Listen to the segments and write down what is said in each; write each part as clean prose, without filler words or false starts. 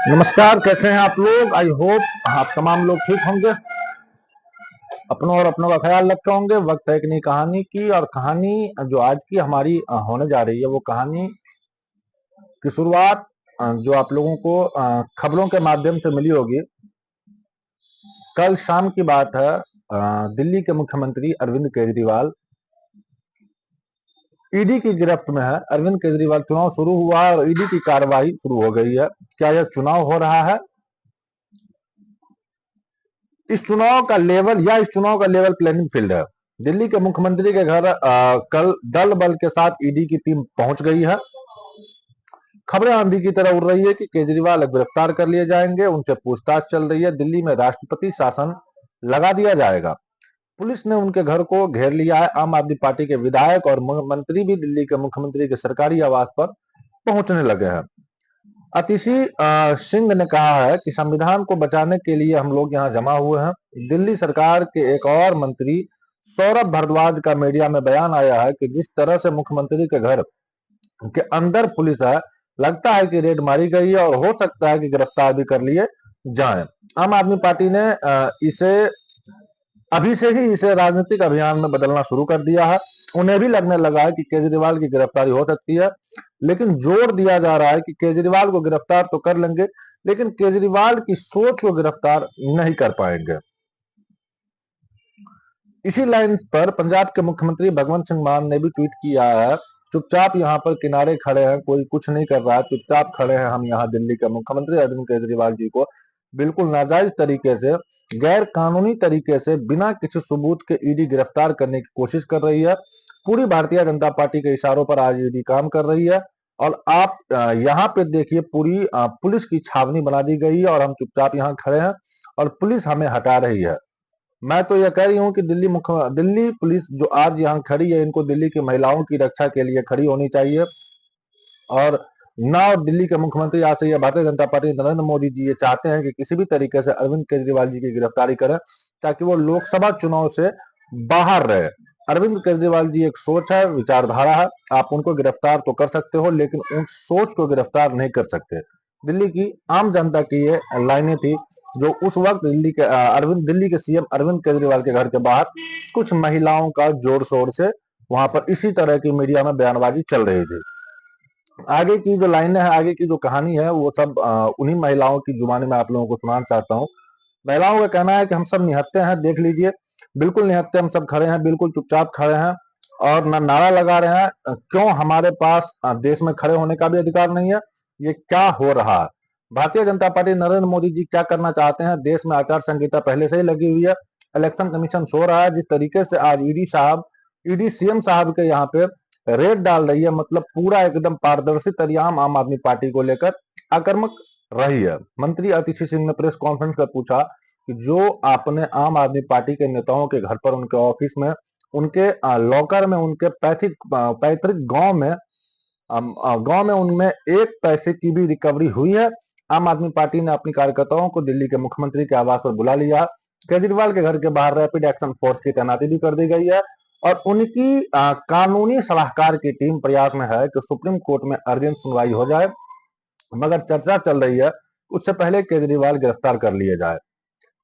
नमस्कार, कैसे हैं आप लोग। आई होप आप तमाम लोग ठीक होंगे, अपनों और अपनों का ख्याल रखे होंगे। वक्त है एक नई कहानी की, और कहानी जो आज की हमारी होने जा रही है, वो कहानी की शुरुआत जो आप लोगों को खबरों के माध्यम से मिली होगी। कल शाम की बात है। दिल्ली के मुख्यमंत्री अरविंद केजरीवाल ईडी की गिरफ्त में है। अरविंद केजरीवाल, चुनाव शुरू हुआ है और ईडी की कार्रवाई शुरू हो गई है। क्या यह चुनाव हो रहा है? इस चुनाव का लेवल प्लेइंग फील्ड है। दिल्ली के मुख्यमंत्री के घर कल दल बल के साथ ईडी की टीम पहुंच गई है। खबरें आंधी की तरह उड़ रही है कि केजरीवाल गिरफ्तार कर लिए जाएंगे, उनसे पूछताछ चल रही है। दिल्ली में राष्ट्रपति शासन लगा दिया जाएगा। पुलिस ने उनके घर को घेर लिया है। आम आदमी पार्टी के विधायक और मंत्री भी दिल्ली के मुख्यमंत्री के सरकारी आवास पर पहुंचने लगे हैं। अतिशी सिंह ने कहा है कि संविधान को बचाने के लिए हम लोग यहाँ जमा हुए हैं। दिल्ली सरकार के एक और मंत्री सौरभ भारद्वाज का मीडिया में बयान आया है कि जिस तरह से मुख्यमंत्री के घर के अंदर पुलिस है, लगता है कि रेड मारी गई है और हो सकता है कि गिरफ्तार भी कर लिए जाएं। आम आदमी पार्टी ने इसे अभी से ही इसे राजनीतिक अभियान में बदलना शुरू कर दिया है। उन्हें भी लगने लगा है कि केजरीवाल की गिरफ्तारी हो सकती है, लेकिन जोर दिया जा रहा है कि केजरीवाल को गिरफ्तार तो कर लेंगे, लेकिन केजरीवाल की सोच को गिरफ्तार नहीं कर पाएंगे। इसी लाइन पर पंजाब के मुख्यमंत्री भगवंत सिंह मान ने भी ट्वीट किया है, चुपचाप यहाँ पर किनारे खड़े हैं, कोई कुछ नहीं कर रहा है, चुपचाप खड़े हैं हम यहाँ। दिल्ली के मुख्यमंत्री अरविंद केजरीवाल जी को बिल्कुल नाजायज तरीके से, गैर कानूनी तरीके से, बिना किसी सबूत के ईडी गिरफ्तार करने की कोशिश कर रही है। पूरी भारतीय जनता पार्टी के इशारों पर आज ईडी काम कर रही है। और आप यहाँ पे देखिए, पूरी पुलिस की छावनी बना दी गई है और हम चुपचाप यहाँ खड़े हैं और पुलिस हमें हटा रही है। मैं तो यह कह रही हूँ कि दिल्ली पुलिस जो आज यहाँ खड़ी है, इनको दिल्ली की महिलाओं की रक्षा के लिए खड़ी होनी चाहिए। और ना दिल्ली के मुख्यमंत्री आज से, यह भारतीय जनता पार्टी नरेंद्र मोदी जी ये चाहते हैं कि किसी भी तरीके से अरविंद केजरीवाल जी की गिरफ्तारी करें, ताकि वो लोकसभा चुनाव से बाहर रहे। अरविंद केजरीवाल जी एक सोच है, विचारधारा है। आप उनको गिरफ्तार तो कर सकते हो, लेकिन उन सोच को गिरफ्तार नहीं कर सकते। दिल्ली की आम जनता की ये लाइनें थी, जो उस वक्त दिल्ली के सीएम अरविंद केजरीवाल के घर के बाहर कुछ महिलाओं का जोर शोर से वहां पर इसी तरह की मीडिया में बयानबाजी चल रही थी। आगे की जो लाइनें हैं, आगे की जो कहानी है, वो सब उन्हीं महिलाओं की जुबानी में आप लोगों को सुनाना चाहता हूँ। महिलाओं का कहना है कि हम सब निहत्थे हैं, देख लीजिए, बिल्कुल निहत्थे हम सब खड़े हैं, बिल्कुल चुपचाप खड़े हैं और न नारा लगा रहे हैं। क्यों हमारे पास देश में खड़े होने का भी अधिकार नहीं है? ये क्या हो रहा है? भारतीय जनता पार्टी नरेंद्र मोदी जी क्या करना चाहते हैं? देश में आचार संहिता पहले से ही लगी हुई है। इलेक्शन कमीशन सो रहा है। जिस तरीके से आज ईडी सीएम साहब के यहाँ पे रेड डाल रही है, मतलब पूरा एकदम पारदर्शी तरीयाम आम आदमी पार्टी को लेकर आक्रामक रही है। मंत्री अतिशी सिंह ने प्रेस कॉन्फ्रेंस कर पूछा कि जो आपने आम आदमी पार्टी के नेताओं के घर पर, उनके ऑफिस में, उनके लॉकर में, उनके पैतृक गांव में उनमें एक पैसे की भी रिकवरी हुई है? आम आदमी पार्टी ने अपनी कार्यकर्ताओं को दिल्ली के मुख्यमंत्री के आवास पर बुला लिया। केजरीवाल के घर के बाहर रैपिड एक्शन फोर्स की तैनाती भी कर दी गई है और उनकी कानूनी सलाहकार की टीम प्रयास में है कि सुप्रीम कोर्ट में अर्जेंट सुनवाई हो जाए। मगर चर्चा चल रही है उससे पहले केजरीवाल गिरफ्तार कर लिए जाए।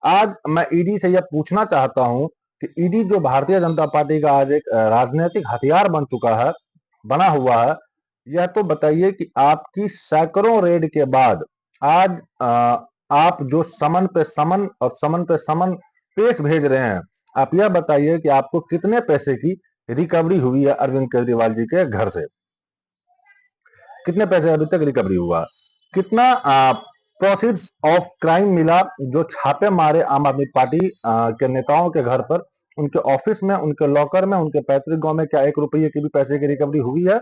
आज मैं ईडी से यह पूछना चाहता हूं कि ईडी जो भारतीय जनता पार्टी का आज एक राजनीतिक हथियार बना हुआ है, यह तो बताइए कि आपकी सैकड़ों रेड के बाद आज आप जो समन पे समन पेश भेज रहे हैं, आप यह बताइए कि आपको कितने पैसे की रिकवरी हुई है? अरविंद केजरीवाल जी के घर से कितने पैसे अभी तक रिकवरी हुआ? कितना प्रोसीड्स ऑफ क्राइम मिला? जो छापे मारे आम आदमी पार्टी के नेताओं के घर पर, उनके ऑफिस में, उनके लॉकर में, उनके पैतृक गांव में, क्या 1 रुपये की भी पैसे की रिकवरी हुई है?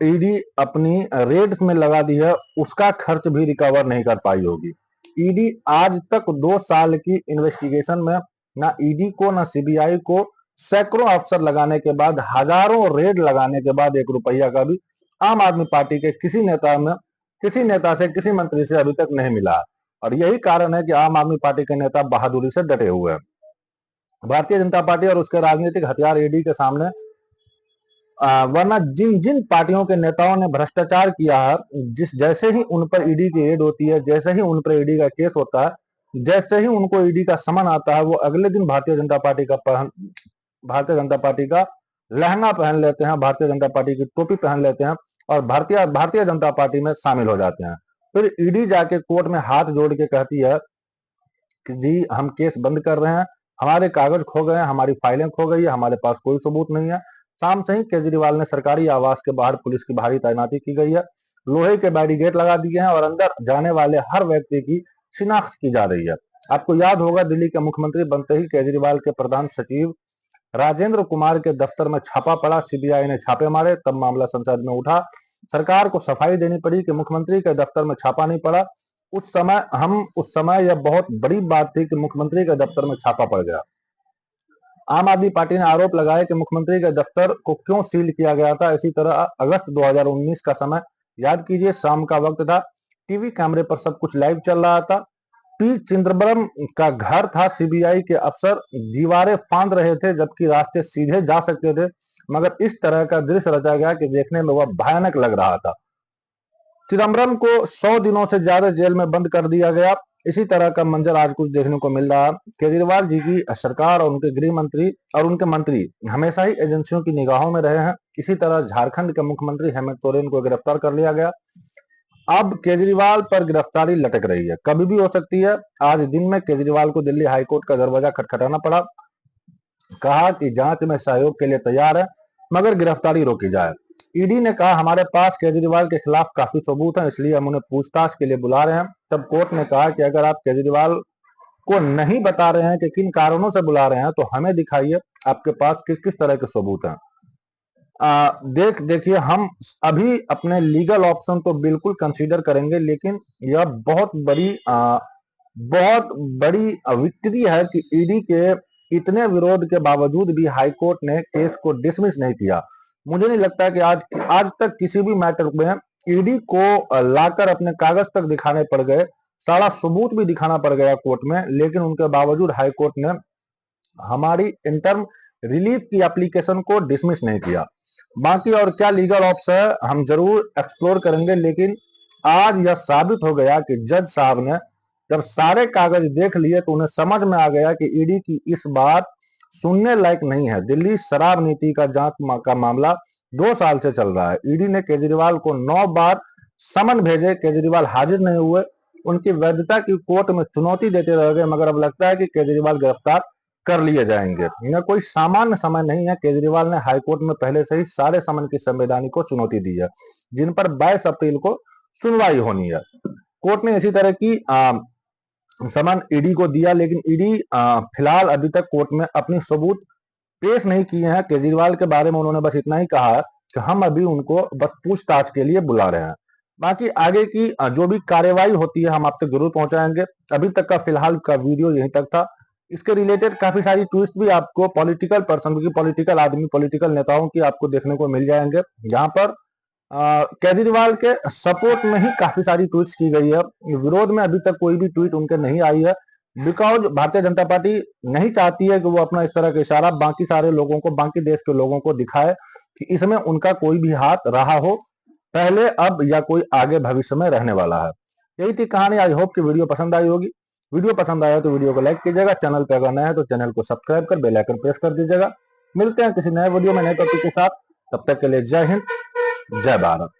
ईडी अपनी रेड्स में लगा दी है, उसका खर्च भी रिकवर नहीं कर पाई होगी। ईडी आज तक 2 साल की इन्वेस्टिगेशन में ना ईडी को ना सीबीआई को, सैकड़ों अफसर लगाने के बाद, हजारों रेड लगाने के बाद 1 रुपया का भी आम आदमी पार्टी के किसी नेता से, किसी मंत्री से अभी तक नहीं मिला। और यही कारण है कि आम आदमी पार्टी के नेता बहादुरी से डटे हुए हैं। भारतीय जनता पार्टी और उसके राजनीतिक हथियार ईडी के सामने वरना जिन जिन पार्टियों के नेताओं ने भ्रष्टाचार किया है, जैसे ही उन पर ईडी की रेड होती है, जैसे ही उन पर ईडी का केस होता है, जैसे ही उनको ईडी का समन आता है, वो अगले दिन भारतीय जनता पार्टी का लहंगा पहन लेते हैं, भारतीय जनता पार्टी की टोपी पहन लेते हैं और भारतीय जनता पार्टी में शामिल हो जाते हैं। फिर ईडी जाके कोर्ट में हाथ जोड़ के कहती है कि जी हम केस बंद कर रहे हैं, हमारे कागज खो गए हैं, हमारी फाइलें खो गई है, हमारे पास कोई सबूत नहीं है। शाम से ही केजरीवाल ने सरकारी आवास के बाहर पुलिस की भारी तैनाती की गई है, लोहे के बैरिकेड लगा दिए हैं और अंदर जाने वाले हर व्यक्ति की शिनाख्त की जा रही है। आपको याद होगा, दिल्ली के मुख्यमंत्री बनते ही केजरीवाल के प्रधान सचिव राजेंद्र कुमार के दफ्तर में छापा पड़ा, सीबीआई ने छापे मारे, तब मामला संसद में उठा। सरकार को सफाई देनी पड़ी कि मुख्यमंत्री के दफ्तर में छापा नहीं पड़ा। उस समय यह बहुत बड़ी बात थी कि मुख्यमंत्री के दफ्तर में छापा पड़ गया। आम आदमी पार्टी ने आरोप लगाया कि मुख्यमंत्री के दफ्तर को क्यों सील किया गया था। इसी तरह अगस्त 2019 का समय याद कीजिए, शाम का वक्त था, टीवी कैमरे पर सब कुछ लाइव चल रहा था। पी चिदंबरम का घर था, सीबीआई के अफसर दीवारें फांद रहे थे जबकि रास्ते सीधे जा सकते थे, मगर इस तरह का दृश्य रचा गया कि देखने में वह भयानक लग रहा था। चिदंबरम को 100 दिनों से ज्यादा जेल में बंद कर दिया गया। इसी तरह का मंजर आज कुछ देखने को मिल रहा है। केजरीवाल जी की सरकार और उनके गृह मंत्री और उनके मंत्री हमेशा ही एजेंसियों की निगाहों में रहे हैं। इसी तरह झारखंड के मुख्यमंत्री हेमंत सोरेन को गिरफ्तार कर लिया गया। अब केजरीवाल पर गिरफ्तारी लटक रही है, कभी भी हो सकती है। आज दिन में केजरीवाल को दिल्ली हाईकोर्ट का दरवाजा खटखटाना पड़ा, कहा कि जांच में सहयोग के लिए तैयार है मगर गिरफ्तारी रोकी जाए। ईडी ने कहा हमारे पास केजरीवाल के खिलाफ काफी सबूत हैं, इसलिए हम उन्हें पूछताछ के लिए बुला रहे हैं। तब कोर्ट ने कहा कि अगर आप केजरीवाल को नहीं बता रहे हैं कि किन कारणों से बुला रहे हैं तो हमें दिखाइए आपके पास किस किस तरह के सबूत हैं। देखिए, हम अभी अपने लीगल ऑप्शन तो बिल्कुल कंसीडर करेंगे, लेकिन यह बहुत बड़ी विक्ट्री है कि ईडी के इतने विरोध के बावजूद भी हाईकोर्ट ने केस को डिसमिस नहीं किया। मुझे नहीं लगता कि आज तक किसी भी मैटर में ईडी को लाकर अपने कागज तक दिखाने पड़ गए, सारा सबूत भी दिखाना पड़ गया कोर्ट में, लेकिन उनके बावजूद हाईकोर्ट ने हमारी इंटर्म रिलीफ की एप्लीकेशन को डिसमिस नहीं किया। बाकी और क्या लीगल ऑप्शन है हम जरूर एक्सप्लोर करेंगे, लेकिन आज यह साबित हो गया कि जज साहब ने जब सारे कागज देख लिए तो उन्हें समझ में आ गया कि ईडी की इस बात सुनने लायक नहीं है। दिल्ली शराब नीति का जांच का मामला 2 साल से चल रहा है। ईडी ने केजरीवाल को 9 बार समन भेजे, केजरीवाल हाजिर नहीं हुए, उनकी वैधता की कोर्ट में चुनौती देते रह गए, मगर अब लगता है कि केजरीवाल गिरफ्तार कर लिए जाएंगे। यह कोई सामान्य समय नहीं है। केजरीवाल ने हाईकोर्ट में पहले से ही सारे समन की संवैधानिक को चुनौती दी है, जिन पर 22 अप्रैल को सुनवाई होनी है। कोर्ट ने इसी तरह की समन ईडी को दिया, लेकिन ईडी फिलहाल अभी तक कोर्ट में अपनी सबूत पेश नहीं किए हैं। केजरीवाल के बारे में उन्होंने बस इतना ही कहा है कि हम अभी उनको बस पूछताछ के लिए बुला रहे हैं। बाकी आगे की जो भी कार्यवाही होती है हम आप तक जरूर पहुंचाएंगे। अभी तक का फिलहाल का वीडियो यहीं तक था। इसके रिलेटेड काफी सारी ट्वीट्स भी आपको पॉलिटिकल पर्सन की, पॉलिटिकल आदमी, पॉलिटिकल नेताओं की आपको देखने को मिल जाएंगे, जहां पर केजरीवाल के सपोर्ट में ही काफी सारी ट्वीट्स की गई है। विरोध में अभी तक कोई भी ट्वीट उनके नहीं आई है, बिकॉज भारतीय जनता पार्टी नहीं चाहती है कि वो अपना इस तरह का इशारा बाकी सारे लोगों को, बाकी देश के लोगों को दिखाए कि इसमें उनका कोई भी हाथ रहा हो पहले, अब या कोई आगे भविष्य में रहने वाला है। यही थी कहानी। आई होप कि वीडियो पसंद आई होगी। वीडियो पसंद आया तो वीडियो को लाइक कीजिएगा, चैनल पे अगर नया है तो चैनल को सब्सक्राइब कर बेल आइकन प्रेस कर दीजिएगा। मिलते हैं किसी नए वीडियो में नए टॉपिक के साथ, तब तक के लिए जय हिंद, जय भारत।